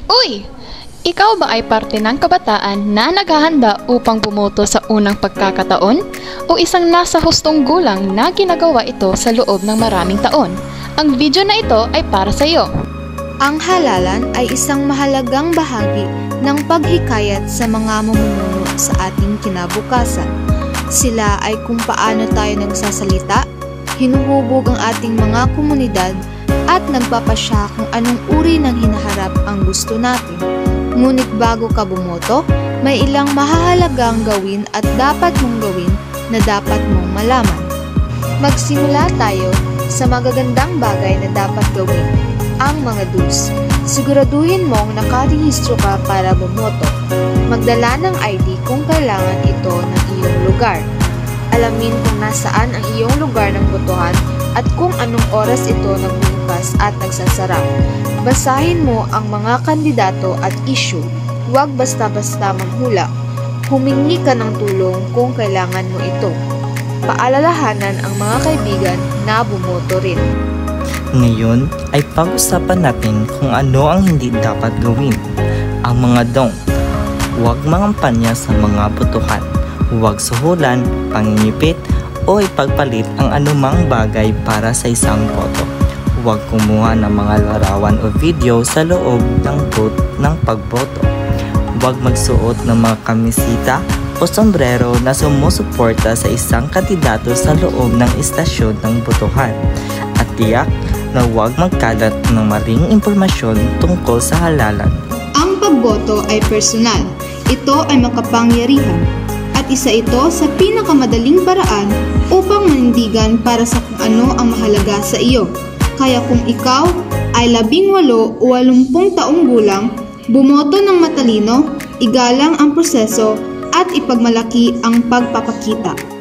Uy! Ikaw ba ay parte ng kabataan na naghahanda upang bumoto sa unang pagkakataon? O isang nasa hustong gulang na ginagawa ito sa loob ng maraming taon? Ang video na ito ay para sa iyo. Ang halalan ay isang mahalagang bahagi ng paghikayat sa mga mamumuno sa ating kinabukasan. Sila ay kung paano tayo nagsasalita, hinuhubog ang ating mga komunidad at nagpapasya kung anong uri ng hinaharap ang gusto natin. Ngunit bago ka bumoto, may ilang mahahalagang gawin at dapat mong gawin na dapat mong malaman. Magsimula tayo sa magagandang bagay na dapat gawin, ang mga do's. Siguraduhin mong nakarehistro ka para bumoto. Magdala ng ID kung kailangan ito ng iyong lugar. Alamin kung nasaan ang iyong lugar ng botohan at kung anong oras ito nagbubukas at nagsasara. Basahin mo ang mga kandidato at issue. Huwag basta-basta manghula. Humingi ka ng tulong kung kailangan mo ito. Paalalahanan ang mga kaibigan na bumoto rin. Ngayon ay pag-usapan natin kung ano ang hindi dapat gawin. Ang mga don't. Huwag mangampanya sa mga botohan. Huwag suhulan, pangingipit, o ipagpalit ang anumang bagay para sa isang boto. Huwag kumuha ng mga larawan o video sa loob ng booth ng pagboto. Huwag magsuot ng mga kamisita o sombrero na sumusuporta sa isang kandidato sa loob ng istasyon ng botohan. At tiyak na huwag magkalat ng maling impormasyon tungkol sa halalan. Ang pagboto ay personal. Ito ay makapangyarihan. At isa ito sa pinakamadaling paraan upang manindigan para sa kung ano ang mahalaga sa iyo. Kaya kung ikaw ay 18 o 80 taong gulang, bumoto ng matalino, igalang ang proseso at ipagmalaki ang pagpapakita.